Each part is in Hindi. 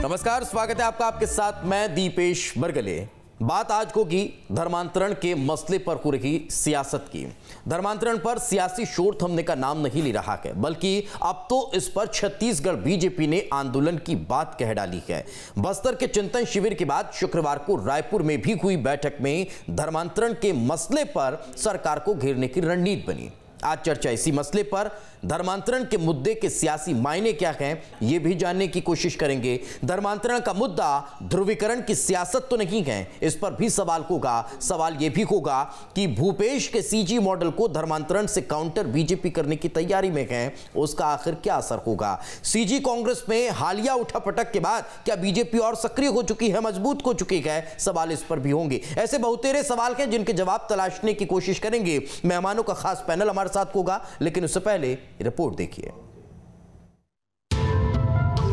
नमस्कार, स्वागत है आपका। आपके साथ मैं दीपेश बरगले। बात आज होगी धर्मांतरण के मसले पर हो रही सियासत की। धर्मांतरण पर सियासी शोर थमने का नाम नहीं ले रहा है, बल्कि अब तो इस पर छत्तीसगढ़ बीजेपी ने आंदोलन की बात कह डाली है। बस्तर के चिंतन शिविर के बाद शुक्रवार को रायपुर में भी हुई बैठक में धर्मांतरण के मसले पर सरकार को घेरने की रणनीति बनी। आज चर्चा इसी मसले पर, धर्मांतरण के मुद्दे के सियासी मायने क्या हैं, ये भी जानने की कोशिश करेंगे। धर्मांतरण का मुद्दा ध्रुवीकरण की सियासत तो नहीं है, इस पर भी सवाल होगा। सवाल यह भी होगा कि भूपेश के सीजी मॉडल को धर्मांतरण से काउंटर बीजेपी करने की तैयारी में है, उसका आखिर क्या असर होगा। सीजी कांग्रेस में हालिया उठापटक के बाद क्या बीजेपी और सक्रिय हो चुकी है, मजबूत हो चुकी है, सवाल इस पर भी होंगे। ऐसे बहुतेरे सवाल हैं जिनके जवाब तलाशने की कोशिश करेंगे। मेहमानों का खास पैनल हमारे साथ होगा, लेकिन उससे पहले रिपोर्ट देखिए।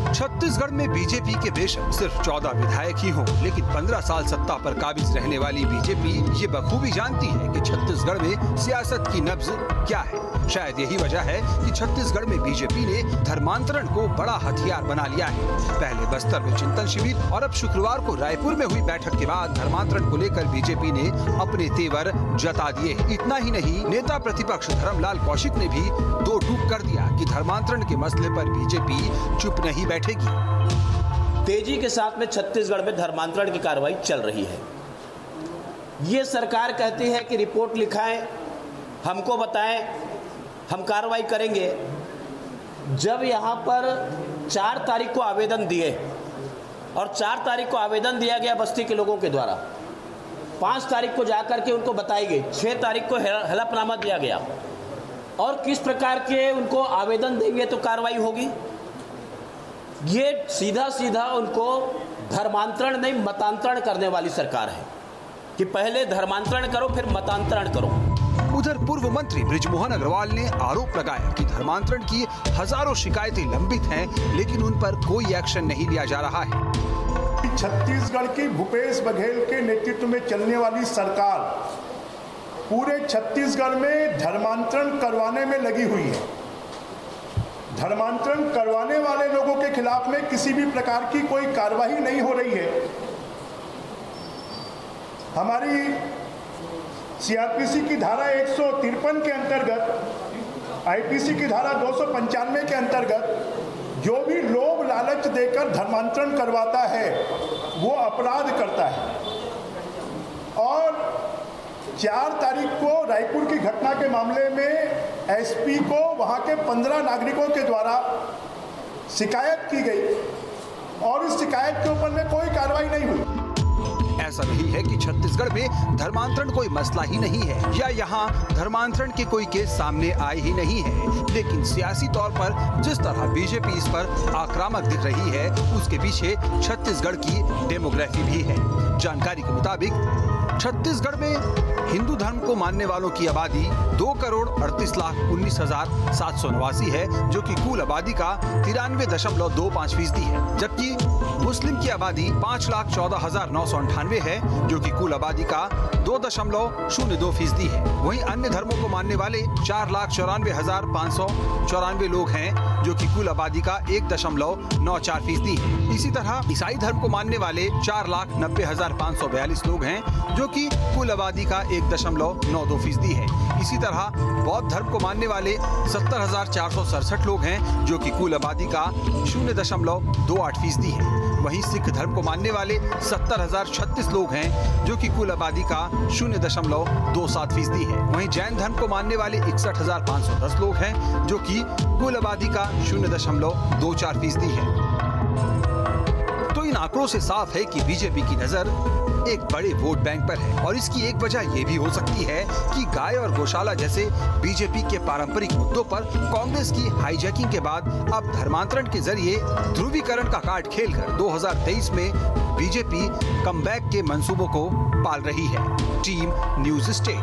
छत्तीसगढ़ में बीजेपी के बेशक सिर्फ 14 विधायक ही हों, लेकिन 15 साल सत्ता पर काबिज रहने वाली बीजेपी ये बखूबी जानती है कि छत्तीसगढ़ में सियासत की नब्ज क्या है। शायद यही वजह है कि छत्तीसगढ़ में बीजेपी ने धर्मांतरण को बड़ा हथियार बना लिया है। पहले बस्तर में चिंतन शिविर और अब शुक्रवार को रायपुर में हुई बैठक के बाद धर्मांतरण को लेकर बीजेपी ने अपने तेवर जता दिए। इतना ही नहीं, नेता प्रतिपक्ष धर्मलाल कौशिक ने भी दो टूक कर दिया कि धर्मांतरण के मसले पर बीजेपी चुप नहीं बैठेगी। तेजी के साथ में छत्तीसगढ़ में धर्मांतरण की कार्रवाई चल रही है। ये सरकार कहती है कि रिपोर्ट लिखाएं, हमको बताएं, हम कार्रवाई करेंगे। जब यहाँ पर 4 तारीख को आवेदन दिए और 4 तारीख को आवेदन दिया गया बस्ती के लोगों के द्वारा, 5 तारीख को जाकर के उनको बताई गई, 6 तारीख को हलफनामा दिया गया, और किस प्रकार के उनको आवेदन देंगे तो कार्रवाई होगी। ये सीधा सीधा उनको धर्मांतरण नहीं मतांतरण करने वाली सरकार है कि पहले धर्मांतरण करो फिर मतांतरण करो। उधर पूर्व मंत्री बृजमोहन अग्रवाल ने आरोप लगाया कि धर्मांतरण की हजारों शिकायतें लंबित हैं, लेकिन उन पर कोई एक्शन नहीं लिया जा रहा है। छत्तीसगढ़ की भूपेश बघेल के नेतृत्व में चलने वाली सरकार पूरे छत्तीसगढ़ में धर्मांतरण करवाने में लगी हुई है। धर्मांतरण करवाने वाले लोगों के खिलाफ में किसी भी प्रकार की कोई कार्रवाई नहीं हो रही है। हमारी सीआरपीसी की धारा 153 के अंतर्गत, आईपीसी की धारा 295 के अंतर्गत जो भी लोभ लालच देकर धर्मांतरण करवाता है वो अपराध करता है। और 4 तारीख को रायपुर की घटना के मामले में एसपी को वहां के 15 नागरिकों के द्वारा शिकायत की गई और इस शिकायत के ऊपर में कोई कार्रवाई नहीं हुई। ऐसा नहीं है कि छत्तीसगढ़ में धर्मांतरण कोई मसला ही नहीं है या यहाँ धर्मांतरण के कोई केस सामने आए ही नहीं है, लेकिन सियासी तौर पर जिस तरह बीजेपी इस पर आक्रामक दिख रही है, उसके पीछे छत्तीसगढ़ की डेमोग्राफी भी है। जानकारी के मुताबिक छत्तीसगढ़ में हिंदू धर्म को मानने वालों की आबादी 2,38,19,789 है, जो कि कुल आबादी का 93.25% है, जबकि मुस्लिम की आबादी 5,14,998 है, जो कि कुल आबादी का 2.02% है। वहीं अन्य धर्मों को मानने वाले 4,94,594 लोग हैं, जो कि कुल आबादी का 1.94% है। इसी तरह ईसाई धर्म को मानने वाले 4,90,542 लोग हैं, जो कि कुल आबादी का 1.92% है। इसी तरह बौद्ध धर्म को मानने वाले 70,467 लोग हैं, जो कि कुल आबादी का 0.28% है। वहीं सिख धर्म को मानने वाले 70,036 लोग हैं, जो कि कुल आबादी का 0.27% है। वहीं जैन धर्म को मानने वाले 61,510 लोग हैं, जो कि कुल आबादी का 0.24% है। तो इन आंकड़ों से साफ है कि बीजेपी की नजर एक बड़े वोट बैंक पर है, और इसकी एक वजह ये भी हो सकती है कि गाय और गौशाला जैसे बीजेपी के पारंपरिक मुद्दों पर कांग्रेस की हाईजैकिंग के बाद अब धर्मांतरण के जरिए ध्रुवीकरण का कार्ड खेलकर 2023 में बीजेपी कमबैक के मंसूबों को पाल रही है। Team news state.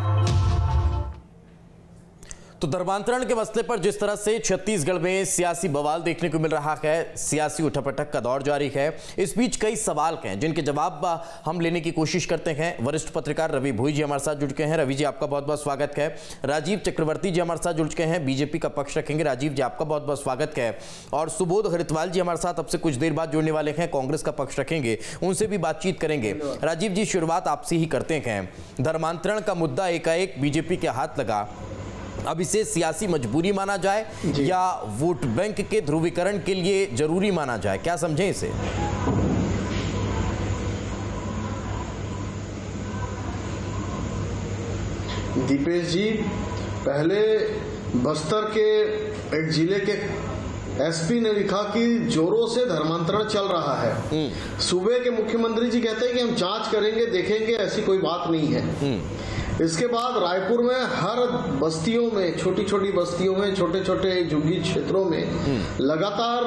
तो धर्मांतरण के मसले पर जिस तरह से छत्तीसगढ़ में सियासी बवाल देखने को मिल रहा है, सियासी उठापटक का दौर जारी है, इस बीच कई सवाल हैं जिनके जवाब हम लेने की कोशिश करते हैं। वरिष्ठ पत्रकार रवि भोई जी हमारे साथ जुड़ गए हैं। रवि जी, आपका बहुत बहुत स्वागत है। राजीव चक्रवर्ती जी हमारे साथ जुड़ गए हैं, बीजेपी का पक्ष रखेंगे। राजीव जी, आपका बहुत बहुत स्वागत है। और सुबोध हरितवाल जी हमारे साथ अब से कुछ देर बाद जुड़ने वाले हैं, कांग्रेस का पक्ष रखेंगे, उनसे भी बातचीत करेंगे। राजीव जी, शुरुआत आपसे ही करते हैं। धर्मांतरण का मुद्दा एकाएक बीजेपी के हाथ लगा, अब इसे सियासी मजबूरी माना जाए या वोट बैंक के ध्रुवीकरण के लिए जरूरी माना जाए, क्या समझें इसे? दीपेश जी, पहले बस्तर के एक जिले के एसपी ने लिखा कि जोरों से धर्मांतरण चल रहा है। सूबे के मुख्यमंत्री जी कहते हैं कि हम जांच करेंगे, देखेंगे, ऐसी कोई बात नहीं है। इसके बाद रायपुर में हर बस्तियों में, छोटी छोटी बस्तियों में, छोटे छोटे झुग्गी क्षेत्रों में लगातार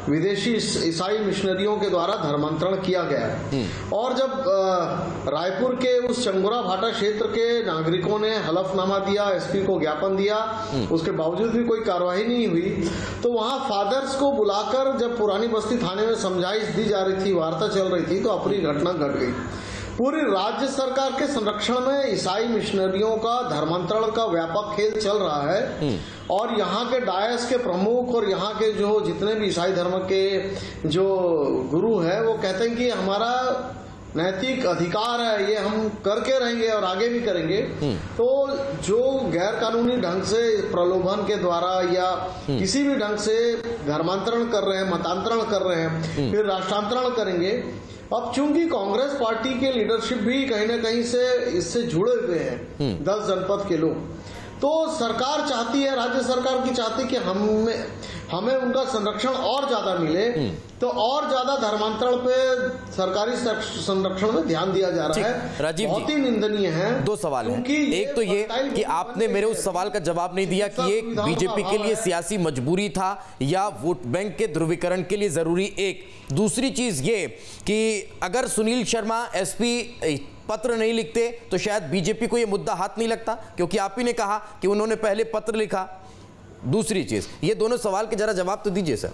विदेशी ईसाई मिशनरियों के द्वारा धर्मांतरण किया गया। और जब रायपुर के उस चंगोरा भाटा क्षेत्र के नागरिकों ने हलफनामा दिया, एसपी को ज्ञापन दिया, उसके बावजूद भी कोई कार्रवाई नहीं हुई, तो वहां फादर्स को बुलाकर जब पुरानी बस्ती थाने में समझाइश दी जा रही थी, वार्ता चल रही थी, तो अपनी घटना घट गई। पूरी राज्य सरकार के संरक्षण में ईसाई मिशनरियों का धर्मांतरण का व्यापक खेल चल रहा है। और यहाँ के डायस के प्रमुख और यहाँ के जो जितने भी ईसाई धर्म के जो गुरु है, वो कहते हैं कि हमारा नैतिक अधिकार है, ये हम करके रहेंगे और आगे भी करेंगे। तो जो गैर कानूनी ढंग से प्रलोभन के द्वारा या किसी भी ढंग से धर्मांतरण कर रहे हैं, मतांतरण कर रहे हैं, फिर राष्ट्रांतरण करेंगे। अब चूंकि कांग्रेस पार्टी के लीडरशिप भी कहीं न कहीं से इससे जुड़े हुए हैं, 10 जनपद के लोग, तो सरकार चाहती है, राज्य सरकार की चाहती है कि हमें उनका संरक्षण और ज्यादा मिले, तो और ज्यादा धर्मांतरण पे सरकारी संरक्षण में ध्यान दिया जा रहा है। राजीव बहुत ही निंदनीय है। 2 सवाल हैं। एक तो ये कि आपने मेरे उस सवाल का जवाब नहीं दिया कि ये बीजेपी के लिए सियासी मजबूरी था या वोट बैंक के ध्रुवीकरण के लिए जरूरी। एक दूसरी चीज ये कि अगर सुनील शर्मा एसपी पत्र नहीं लिखते तो शायद बीजेपी को यह मुद्दा हाथ नहीं लगता, क्योंकि आप ही ने कहा कि उन्होंने पहले पत्र लिखा। दूसरी चीज, ये दोनों सवाल के जरा जवाब तो दीजिए सर।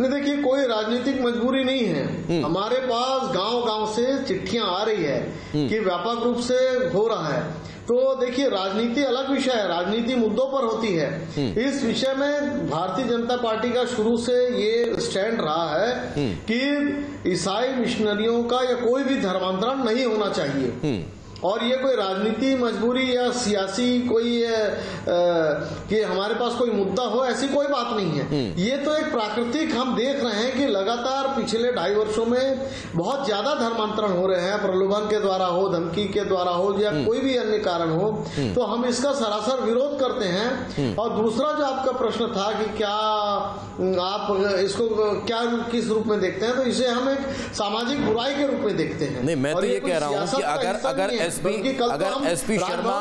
नहीं, देखिए, कोई राजनीतिक मजबूरी नहीं है। हमारे पास गांव-गांव से चिट्ठियां आ रही है कि व्यापक रूप से हो रहा है। तो देखिए, राजनीति अलग विषय है, राजनीति मुद्दों पर होती है। इस विषय में भारतीय जनता पार्टी का शुरू से ये स्टैंड रहा है कि ईसाई मिशनरियों का या कोई भी धर्मांतरण नहीं होना चाहिए। और ये कोई राजनीति मजबूरी या सियासी कोई कि हमारे पास कोई मुद्दा हो, ऐसी कोई बात नहीं है। ये तो एक प्राकृतिक, हम देख रहे हैं कि लगातार पिछले 2.5 वर्षों में बहुत ज्यादा धर्मांतरण हो रहे हैं, प्रलोभन के द्वारा हो, धमकी के द्वारा हो, या कोई भी अन्य कारण हो, तो हम इसका सरासर विरोध करते हैं। और दूसरा जो आपका प्रश्न था कि क्या आप इसको क्या किस रूप में देखते हैं, तो इसे हम एक सामाजिक बुराई के रूप में देखते हैं। नहीं, मैं तो ये कह रहा हूँ कि अगर एसपी शर्मा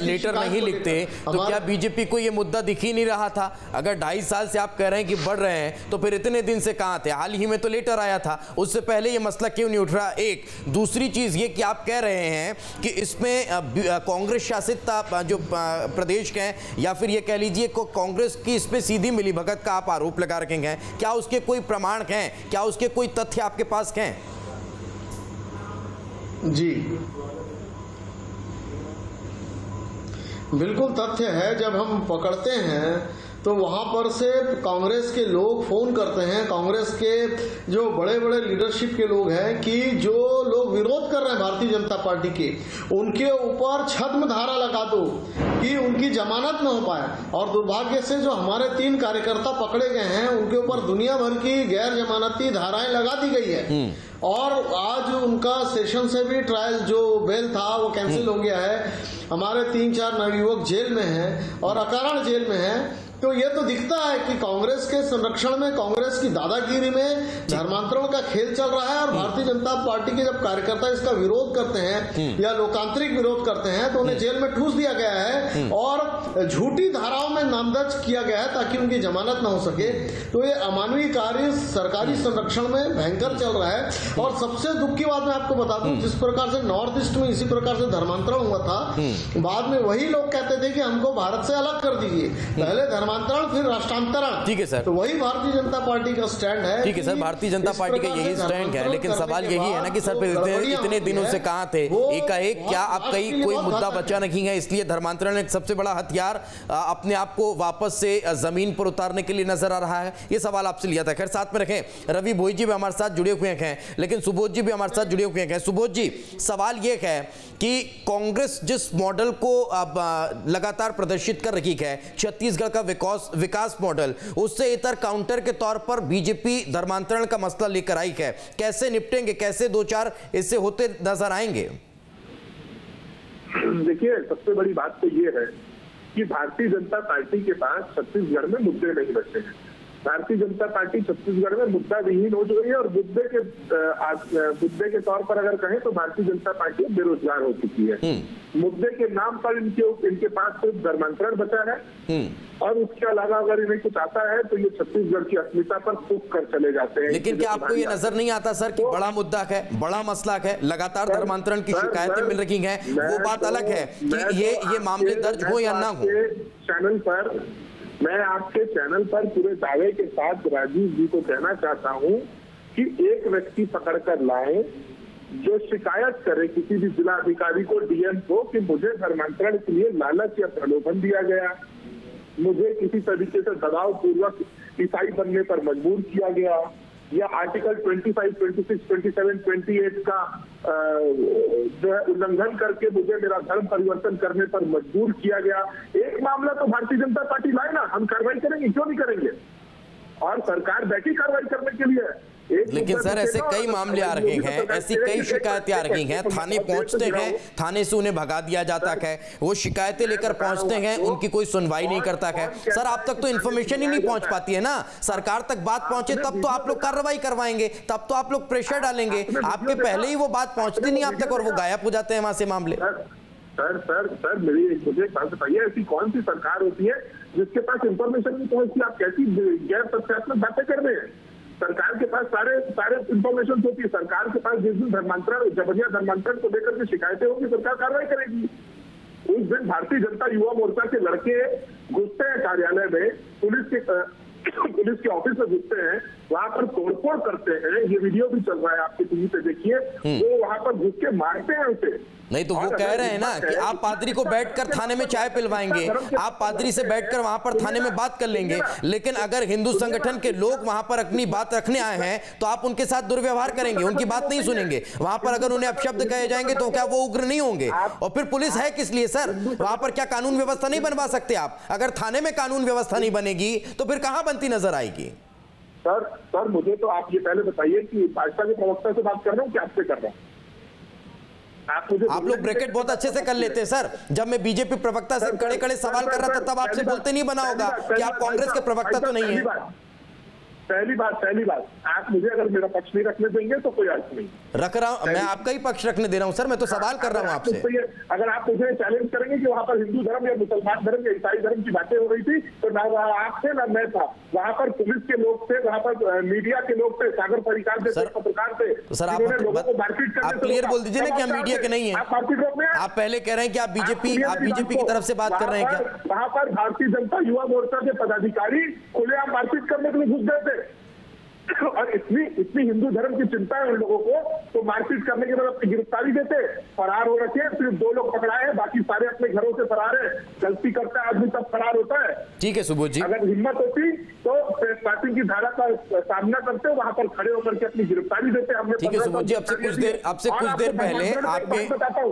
लेटर नहीं लिखते तो क्या बीजेपी को ये मुद्दा दिख ही नहीं रहा था? अगर 2.5 साल से आप कह रहे हैं कि बढ़ रहे हैं, तो फिर इतने दिन से कहां थे? हाल ही में तो लेटर आया था, उससे पहले ये मसला क्यों नहीं उठ रहा? एक दूसरी चीज ये कि आप कह रहे हैं कि इसमें कांग्रेस शासित जो प्रदेश के हैं, या फिर ये कह लीजिए कांग्रेस की इस पे सीधी मिलीभगत का आप आरोप लगा रखेंगे। क्या उसके कोई प्रमाण हैं? क्या उसके कोई तथ्य आपके पास हैं? जी, बिल्कुल तथ्य है। जब हम पकड़ते हैं तो वहां पर से कांग्रेस के लोग फोन करते हैं, कांग्रेस के जो बड़े बड़े लीडरशिप के लोग हैं, कि जो लोग विरोध कर रहे हैं भारतीय जनता पार्टी के, उनके ऊपर छद्म धारा लगा दो कि उनकी जमानत न हो पाए। और दुर्भाग्य से जो हमारे 3 कार्यकर्ता पकड़े गए हैं, उनके ऊपर दुनिया भर की गैर जमानती धाराएं लगा दी गई है। और आज उनका सेशन से भी ट्रायल जो बेल था वो कैंसिल हो गया है। हमारे 3-4 नवयुवक जेल में हैं और अकारण जेल में हैं। तो ये तो दिखता है कि कांग्रेस के संरक्षण में, कांग्रेस की दादागिरी में धर्मांतरण का खेल चल रहा है। और भारतीय जनता पार्टी के जब कार्यकर्ता इसका विरोध करते हैं या लोकांतरिक विरोध करते हैं, तो उन्हें जेल में ठूस दिया गया है और झूठी धाराओं में नाम दर्ज किया गया है ताकि उनकी जमानत न हो सके। तो ये अमानवीय कार्य सरकारी संरक्षण में भयंकर चल रहा है। और सबसे दुख की बात मैं आपको बता दूं, जिस प्रकार से नॉर्थ ईस्ट में इसी प्रकार से धर्मांतरण हुआ था, बाद में वही लोग कहते थे कि हमको भारत से अलग कर दीजिए, पहले धर्मांतरण फिर राष्ट्रांतरण। ठीक है सर, तो वही भारतीय जनता पार्टी का स्टैंड है। ठीक है सर, भारतीय जनता पार्टी का यही स्टैंड है। लेकिन सवाल यही है ना कि सर इतने दिनों से कहां थे, एकाएक क्या अब कहीं कोई मुद्दा बचा नहीं है, इसलिए धर्मांतरण एक सबसे बड़ा हथियार अपने आप को वापस से जमीन पर उतारने के लिए नजर आ रहा है? ये सवाल आपसे लिया था। खैर साथ में रखें, रवि भोई जी भी हमारे साथ जुड़े हुए हैं, लेकिन सुबोध जी भी हमारे साथ जुड़े हुए हैं। सुबोध जी, सवाल ये है कि कांग्रेस जिस मॉडल को अब लगातार प्रदर्शित कर रही है, छत्तीसगढ़ का विकास मॉडल, उससे इतर काउंटर के तौर पर बीजेपी धर्मांतरण का मसला लेकर आई है। कैसे निपटेंगे, कैसे दो चार इससे होते नजर आएंगे? देखिए, सबसे बड़ी बात तो ये है कि भारतीय जनता पार्टी के पास छत्तीसगढ़ में मुद्दे नहीं बचे हैं। भारतीय जनता पार्टी छत्तीसगढ़ में मुद्दा विहीन हो चुकी है और मुद्दे के तौर पर अगर कहें तो भारतीय जनता पार्टी बेरोजगार हो चुकी है। मुद्दे के नाम पर इनके पास सिर्फ धर्मांतरण बचा है और उसके अलावा अगर इन्हें कुछ आता है तो ये छत्तीसगढ़ की अस्मिता पर थूक कर चले जाते हैं। लेकिन क्या आपको ये नजर नहीं आता सर कि बड़ा मुद्दा है, बड़ा मसला है, लगातार धर्मांतरण की शिकायतें मिल रही हैं, वो बात अलग है कि ये मामले दर्ज हो या ना हो। मैं आपके चैनल पर पूरे दावे के साथ राजीव जी को कहना चाहता हूं कि एक व्यक्ति पकड़कर लाएं जो शिकायत करे किसी भी जिला अधिकारी को, डीएम को, कि मुझे धर्मांतरण के लिए लालच या प्रलोभन दिया गया, मुझे किसी तरीके से दबाव पूर्वक ईसाई बनने पर मजबूर किया गया, या आर्टिकल 25, 26, 27, 28 का जो है उल्लंघन करके मुझे मेरा धर्म परिवर्तन करने पर मजबूर किया गया। एक मामला तो भारतीय जनता पार्टी लाए ना, हम कार्रवाई करेंगे, क्यों नहीं करेंगे? और सरकार बैठी कार्रवाई करने के लिए। लेकिन सर ऐसे कई मामले आ रहे हैं, ऐसी कई शिकायतें आ रही हैं, थाने पहुंचते हैं, थाने से उन्हें भगा दिया जाता है, वो शिकायतें लेकर पहुंचते हैं, उनकी कोई सुनवाई नहीं करता है। सर आप तक तो इन्फॉर्मेशन ही नहीं पहुंच पाती है ना, सरकार तक बात पहुंचे तब तो आप लोग कार्रवाई करवाएंगे, तब तो आप लोग प्रेशर डालेंगे, आपके पहले ही वो बात पहुंचती नहीं आप तक और वो गायब हो जाते हैं वहां से मामले। सर मुझे एक बात बताइए, ऐसी कौन सी सरकार होती है जिसके पास इंफॉर्मेशन नहीं पहुंचती? आप कैसी गैर तथ्यात्मक बातें कर रहे हैं? सरकार के पास सारे इंफॉर्मेशन होती है। सरकार के पास जिस दिन धर्मांतरण, जबरिया धर्मांतरण को लेकर के शिकायतें होगी, सरकार कार्रवाई करेगी। उस दिन भारतीय जनता युवा मोर्चा के लड़के घुसते हैं कार्यालय में, पुलिस के ऑफिस में घुसते हैं, वहां पर तोड़फोड़ करते हैं, ये वीडियो भी चल रहा है आपके टीवी पे देखिए, वो वहां पर घुस के मारते हैं उसे। नहीं तो वो कह रहे हैं ना कि आप पादरी को बैठकर थाने में चाय पिलवाएंगे, आप पादरी से बैठकर वहां पर थाने में बात कर लेंगे, लेकिन अगर हिंदू संगठन के लोग वहां पर अपनी बात रखने आए हैं तो आप उनके साथ दुर्व्यवहार करेंगे, उनकी बात नहीं सुनेंगे। वहां पर अगर उन्हें अपशब्द कहे जाएंगे तो क्या वो उग्र नहीं होंगे? और फिर पुलिस है किस लिए सर? वहां पर क्या कानून व्यवस्था नहीं बनवा सकते आप? अगर थाने में कानून व्यवस्था नहीं बनेगी तो फिर कहां बनती नजर आएगी? सर मुझे तो आप ये पहले बताइए कि भाजपा के प्रवक्ता से बात कर रहा हूँ कि आपसे कर रहा हूँ? आप लोग ब्रैकेट बहुत अच्छे से कर लेते हैं सर। जब मैं बीजेपी प्रवक्ता से कड़े सवाल कर रहा था तब आपसे बोलते नहीं बना होगा कि आप कांग्रेस के प्रवक्ता तो नहीं है। पहली बात आप मुझे अगर मेरा पक्ष नहीं रखने देंगे तो कोई अर्थ नहीं। रख रहा हूं, मैं आपका ही पक्ष रखने दे रहा हूं सर, मैं तो सवाल कर रहा हूं आपसे। अगर आप मुझे चैलेंज करेंगे कि वहां पर हिंदू धर्म या मुसलमान धर्म या ईसाई धर्म की बातें हो रही थी तो ना आप थे ना मैं था, वहां पर पुलिस के लोग थे, वहां पर मीडिया के लोग थे, सागर परिकार जैसे पत्रकार थे। तो सर आप क्लियर बोल दीजिए ना कि हम मीडिया के नहीं है। आप पहले कह रहे हैं कि आप बीजेपी की तरफ से बात कर रहे हैं क्या? वहां पर भारतीय जनता युवा मोर्चा के पदाधिकारी खुलेआम मारपीट करने के लिए घुस गए थे और इतनी हिंदू धर्म की चिंता है उन लोगों को तो मारपीट करने के बाद अपनी गिरफ्तारी देते, फरार हो रखे हैं। सिर्फ 2 लोग पकड़ाए हैं, बाकी सारे अपने घरों से फरार है। गलती करता है आदमी तब फरार होता है। ठीक है सुबोध जी, अगर हिम्मत होती तो ट्रैफिकिंग की धारा का सामना करते, वहां पर खड़े होकर के अपनी गिरफ्तारी देते। हमने ठीक है सुबोध जी, आपसे कुछ देर पहले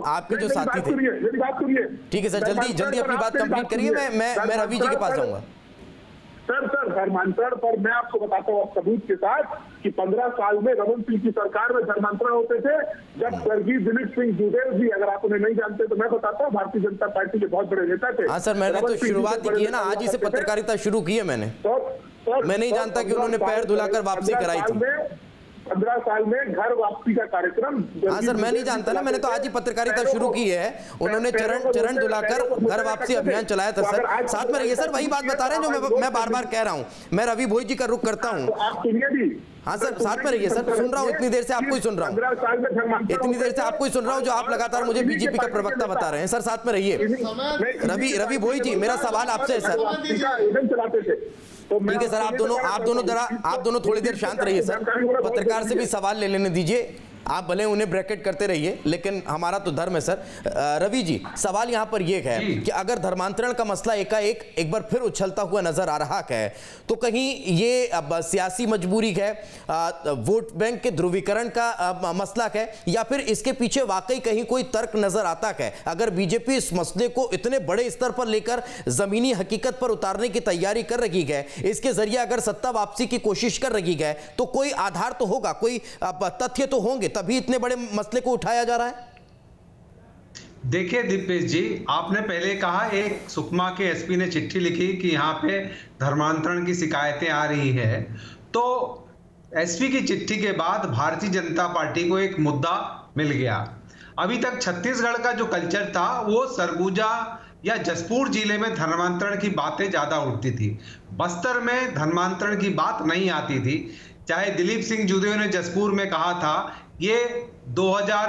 आपके जो साथी थे, मेरी बात सुनिए। ठीक है सर, जल्दी अपनी बात कंप्लीट करिए, मैं रवि जी के पास जाऊंगा। सर धर्मांतरण पर मैं आपको बताता हूँ सबूत के साथ कि 15 साल में रमन सिंह की सरकार में धर्मांतरण होते थे। जब स्वर्गीय दिलीप सिंह जुदेव जी, अगर आप उन्हें नहीं जानते तो मैं बताता हूँ, भारतीय जनता पार्टी के बहुत बड़े नेता थे। हाँ सर, मैंने तो शुरुआत की है ना, आज ही से पत्रकारिता शुरू की है मैंने। मैं नहीं जानता कि उन्होंने पैर धुलाकर वापसी कराई थी। 15 साल में घर वापसी का कार्यक्रम। हाँ सर, मैं नहीं जानता ना, मैंने तो आज ही पत्रकारिता शुरू की है। उन्होंने चरण दुलाकर घर वापसी अभियान चलाया था सर। साथ में रहिए सर, वही बात बता रहे हैं जो मैं बार बार कह रहा हूँ। मैं रवि भोई जी का रुख करता हूँ। आप सुनिए भी। हाँ सर, साथ में रहिए सर, सुन रहा हूँ, इतनी देर से आपको ही सुन रहा हूँ, इतनी देर से आपको ही सुन रहा हूँ जो आप लगातार मुझे बीजेपी का प्रवक्ता बता रहे हैं। सर साथ में रहिए। रवि भोई जी, मेरा सवाल आपसे है सर। ठीक है सर, आप दोनों थोड़ी देर शांत रहिए सर। पत्रकार से भी सवाल ले लेने दीजिए, आप भले उन्हें ब्रैकेट करते रहिए, लेकिन हमारा तो धर्म है सर। रवि जी, सवाल यहां पर यह है कि अगर धर्मांतरण का मसला एकाएक एक बार फिर उछलता हुआ नजर आ रहा है, तो कहीं ये अब सियासी मजबूरी है, वोट बैंक के ध्रुवीकरण का मसला है, या फिर इसके पीछे वाकई कहीं कोई तर्क नजर आता है? अगर बीजेपी इस मसले को इतने बड़े स्तर पर लेकर जमीनी हकीकत पर उतारने की तैयारी कर रही है, इसके जरिए अगर सत्ता वापसी की कोशिश कर रही है, तो कोई आधार तो होगा, कोई तथ्य तो होंगे, तभी इतने बड़े मसले को उठाया जा रहा है। देखिए दीपेश जी, आपने पहले कहा एक सुकमा के एसपी ने चिट्ठी लिखी कि यहाँ पे धर्मांतरण की शिकायतें आ रही है, तो एसपी की चिट्ठी के बाद भारतीय जनता पार्टी को एक मुद्दा मिल गया। अभी तक छत्तीसगढ़ का जो कल्चर था वो सरगुजा या जसपुर जिले में धर्मांतरण की बातें ज्यादा उठती थी, बस्तर में धर्मांतरण की बात नहीं आती थी। चाहे दिलीप सिंह जूदेव ने जसपुर में कहा था, ये 2000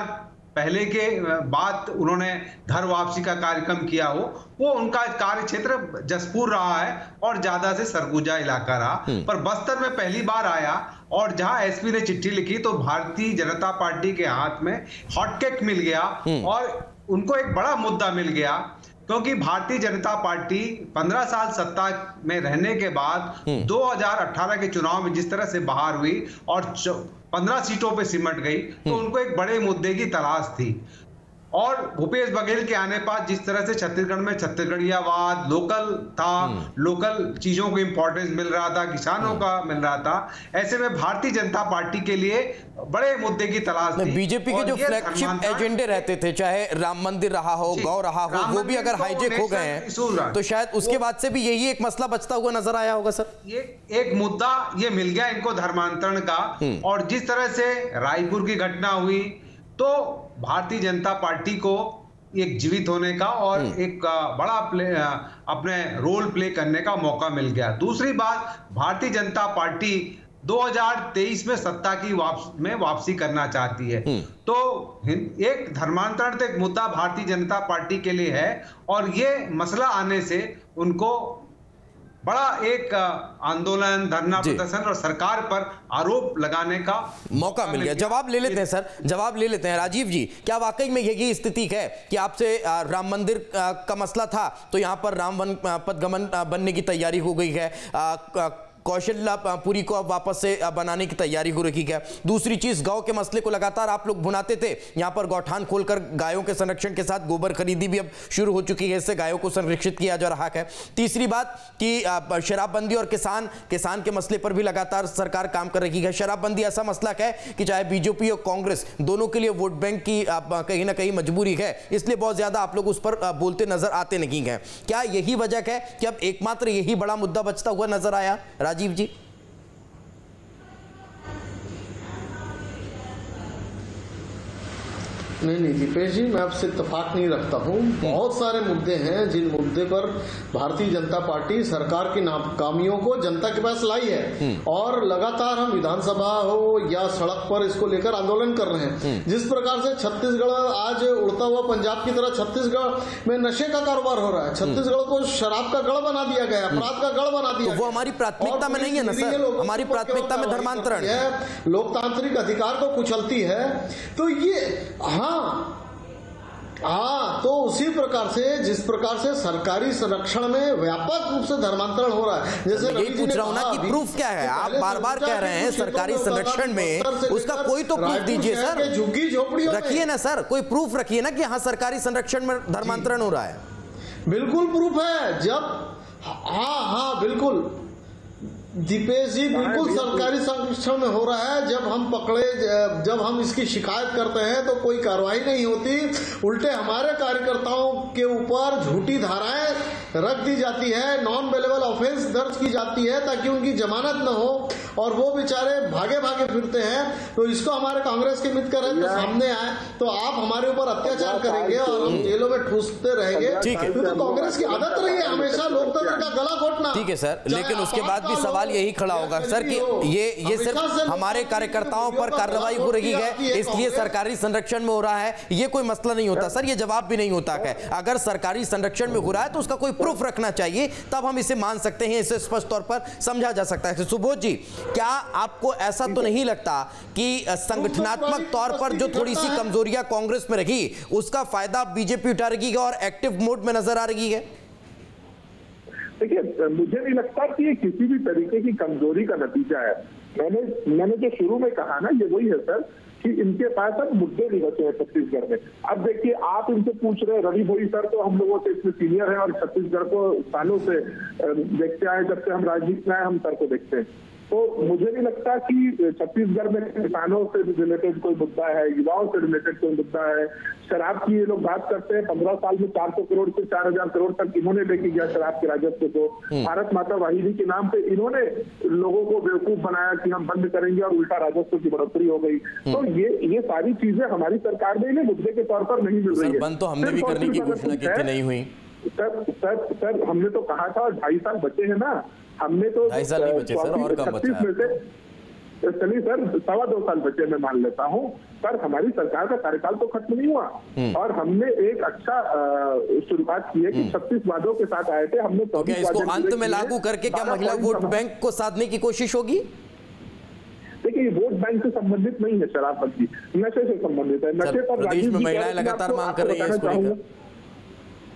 पहले के बाद उन्होंने घर वापसी का कार्यक्रम किया हो, वो उनका कार्य क्षेत्र जसपुर रहा है और ज्यादा से सरगुजा इलाका रहा, पर बस्तर में पहली बार आया। और जहां एसपी ने चिट्ठी लिखी तो भारतीय जनता पार्टी के हाथ में हॉटकेक मिल गया और उनको एक बड़ा मुद्दा मिल गया, क्योंकि भारतीय जनता पार्टी 15 साल सत्ता में रहने के बाद 2018 के चुनाव में जिस तरह से बाहर हुई और 15 सीटों पे सिमट गई, तो उनको एक बड़े मुद्दे की तलाश थी। और भूपेश बघेल के आने पर जिस तरह से छत्तीसगढ़ में छत्तीसगढ़ियावाद लोकल था, लोकल चीजों को इंपॉर्टेंस मिल रहा था, किसानों का मिल रहा था, ऐसे में भारतीय जनता पार्टी के लिए बड़े मुद्दे की तलाश थी। बीजेपी के जो फ्लैगशिप एजेंडे रहते थे, चाहे राम मंदिर रहा हो, गौ रहा हो, वो भी अगर हाईजेक हो गए हैं, तो शायद उसके बाद से भी यही एक मसला बचता हुआ नजर आया होगा सर। ये एक मुद्दा ये मिल गया इनको धर्मांतरण का। और जिस तरह से रायपुर की घटना हुई, तो भारतीय जनता पार्टी को एक जीवित होने का और एक बड़ा अपने रोल प्ले करने का मौका मिल गया। दूसरी बात, भारतीय जनता पार्टी 2023 में सत्ता की वापसी करना चाहती है, तो एक धर्मांतरण तो एक मुद्दा भारतीय जनता पार्टी के लिए है, और ये मसला आने से उनको बड़ा एक आंदोलन, धरना प्रदर्शन और सरकार पर आरोप लगाने का मौका मिल गया। जवाब ले लेते हैं सर, जवाब ले लेते हैं। राजीव जी, क्या वाकई में यही स्थिति है कि आपसे राम मंदिर का मसला था तो यहां पर राम वन पदगमन बनने की तैयारी हो गई है, कौशल्यापुरी को अब वापस से बनाने की तैयारी हो रही है? दूसरी चीज, गौ के मसले को लगातार आप लोग भुनाते थे, यहां पर गौठान खोलकर गायों के संरक्षण के साथ गोबर खरीदी भी अब शुरू हो चुकी है, इससे गायों को संरक्षित किया जा रहा है। तीसरी बात कि शराबबंदी और किसान के मसले पर भी लगातार सरकार काम कर रही है। शराबबंदी ऐसा मसला है कि चाहे बीजेपी और कांग्रेस दोनों के लिए वोट बैंक की कहीं ना कहीं मजबूरी है, इसलिए बहुत ज्यादा आप लोग उस पर बोलते नजर आते नहीं हैं। क्या यही वजह है कि अब एकमात्र यही बड़ा मुद्दा बचता हुआ नजर आया? राजीव जी। नहीं दीपेश जी, मैं आपसे इत्तेफाक नहीं रखता हूँ। बहुत सारे मुद्दे हैं जिन मुद्दे पर भारतीय जनता पार्टी सरकार की नाकामियों को जनता के पास लाई है, और लगातार हम विधानसभा हो या सड़क पर इसको लेकर आंदोलन कर रहे हैं। जिस प्रकार से छत्तीसगढ़ आज उड़ता हुआ पंजाब की तरह छत्तीसगढ़ में नशे का कारोबार हो रहा है, छत्तीसगढ़ को शराब का गढ़ बना दिया गया, अपराध का गढ़ बना दिया। तो वो हमारी प्राथमिकता में नहीं है ना सर, हमारी प्राथमिकता में धर्मांतरण है, लोकतांत्रिक अधिकार को कुचलती है। तो ये हाँ, तो उसी प्रकार से जिस प्रकार से सरकारी संरक्षण में व्यापक रूप से धर्मांतरण हो रहा है, जैसे यही पूछ रहा हूं ना कि प्रूफ क्या है? आप बार बार कह रहे हैं सरकारी संरक्षण में, उसका कोई तो प्रूफ दीजिए सर, झुग्गी झोपड़ियों रखिए ना सर, कोई प्रूफ रखिए ना कि हाँ सरकारी संरक्षण में धर्मांतरण हो रहा है। बिल्कुल प्रूफ है। जब हाँ बिल्कुल दीपेश जी, बिल्कुल सरकारी संरक्षण में हो रहा है। जब हम इसकी शिकायत करते हैं तो कोई कार्रवाई नहीं होती, उल्टे हमारे कार्यकर्ताओं के ऊपर झूठी धाराएं रख दी जाती है, नॉन बेलेबल ऑफेंस दर्ज की जाती है ताकि उनकी जमानत न हो, और वो बेचारे भागे भागे फिरते हैं। तो इसको हमारे कांग्रेस के मित्र है तो सामने आए तो आप हमारे ऊपर अत्याचार करेंगे और हम जेलों में ठूसते रहेंगे। क्योंकि कांग्रेस की आदत रही है हमेशा लोकतंत्र का गला घोटना। ठीक है सर, लेकिन उसके बाद भी सवाल यही खड़ा होगा सर कि ये सिर्फ हमारे कार्यकर्ताओं पर कार्रवाई हो रही है इसलिए सरकारी संरक्षण में हो रहा है, ये कोई मसला नहीं होता सर, ये जवाब भी नहीं होता है। अगर सरकारी संरक्षण में हो रहा है तो उसका कोई प्रूफ रखना चाहिए, तब हम इसे मान सकते हैं, इसे स्पष्ट तौर पर समझा जा सकता है। सुबोध जी, क्या आपको ऐसा तो नहीं लगता कि संगठनात्मक तौर पर जो थोड़ी सी कमजोरियां कांग्रेस में रही उसका फायदा बीजेपी उठा रही है और एक्टिव मोड में नजर आ रही है? देखिए, मुझे नहीं लगता कि ये किसी भी तरीके की कमजोरी का नतीजा है। मैंने जो शुरू में कहा ना, ये वही है सर कि इनके पास अब मुद्दे नहीं बचे हैं छत्तीसगढ़ में। अब देखिए, आप इनसे पूछ रहे हैं, रवि भोई सर तो हम लोगों से इसमें सीनियर है और छत्तीसगढ़ को सालों से देखते आए, जब से हम राजनीति में आए हम सर को देखते हैं। तो मुझे नहीं लगता कि छत्तीसगढ़ में किसानों से रिलेटेड कोई मुद्दा है, युवाओं से रिलेटेड कोई मुद्दा है। शराब की ये लोग बात करते हैं, 15 साल में 400 करोड़ से 4000 करोड़ तक इन्होंने लेके गया शराब के राजस्व को। भारत माता वाहिनी के नाम पे इन्होंने लोगों को बेवकूफ बनाया कि हम बंद करेंगे और उल्टा राजस्व की बढ़ोतरी हो गई। तो ये सारी चीजें हमारी सरकार ने इन्हें मुद्दे के तौर पर नहीं मिल रही है। बंद तो हमने भी करने की घोषणा की थी, नहीं हुई सर हमने तो कहा था, और 2.5 साल बचे हैं ना, हमने तो 2.5 साल नहीं बचे सर, और कम बचा है। चलिए सर, 2.25 साल बचे मैं मान लेता हूँ, पर हमारी सरकार का कार्यकाल तो खत्म नहीं हुआ और हमने एक अच्छा शुरुआत की है कि 36 वादों के साथ आए थे हमने। तो क्या इसको अंत में लागू करके क्या महिला वोट बैंक को साधने की कोशिश होगी? देखिए, वोट बैंक से संबंधित नहीं है शराबबंदी, नशे से संबंधित है। नशे पर प्रदेश में महिलाएं लगातार मांग कर रही है,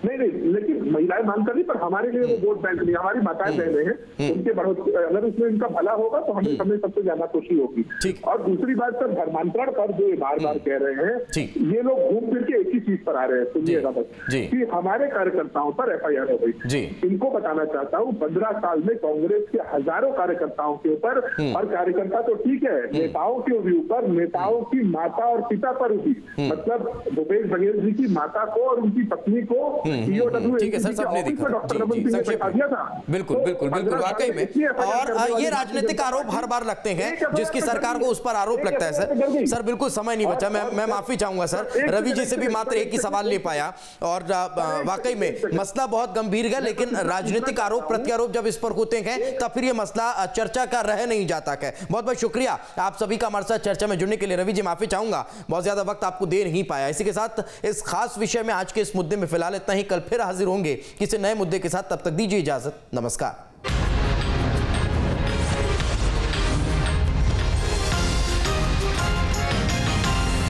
नहीं, लेकिन महिलाएं मांग कर रही, पर हमारे लिए वो वोट बैंक नहीं, हमारी माताएं बहनें हैं, उनके बढ़ोतरी, अगर उसमें इनका भला होगा तो हमें सबसे ज्यादा खुशी होगी। और दूसरी बात सर, धर्मांतरण पर जो बार बार कह रहे हैं, ये लोग घूम फिर के एक ही चीज पर आ रहे हैं, सुनिएगा बस, कि हमारे कार्यकर्ताओं पर FIR हो गई। इनको बताना चाहता हूँ, 15 साल में कांग्रेस के हजारों कार्यकर्ताओं के ऊपर, और कार्यकर्ता तो ठीक है, नेताओं के भी ऊपर, नेताओं की माता और पिता पर भी, मतलब भूपेश बघेल जी की माता को और उनकी पत्नी को ठीक है सर, सबने देखा, बिल्कुल बिल्कुल बिल्कुल वाकई में। और ये राजनीतिक आरोप हर बार लगते हैं, जिसकी सरकार को उस पर आरोप लगता है सर। सर बिल्कुल समय नहीं बचा, मैं माफी चाहूंगा सर, रवि जी से भी मात्र एक ही सवाल ले पाया, और वाकई में मसला बहुत गंभीर है, लेकिन राजनीतिक आरोप प्रत्यारोप जब इस पर होते हैं तब फिर ये मसला चर्चा का रह नहीं जाता है। बहुत बहुत शुक्रिया आप सभी का हमारे साथ चर्चा में जुड़ने के लिए। रवि जी माफी चाहूंगा, बहुत ज्यादा वक्त आपको दे नहीं पाया। इसी के साथ इस खास विषय में आज के इस मुद्दे में फिलहाल इतना ही, कल फिर हाजिर होंगे किसी नए मुद्दे के साथ, तब तक दीजिए इजाजत, नमस्कार।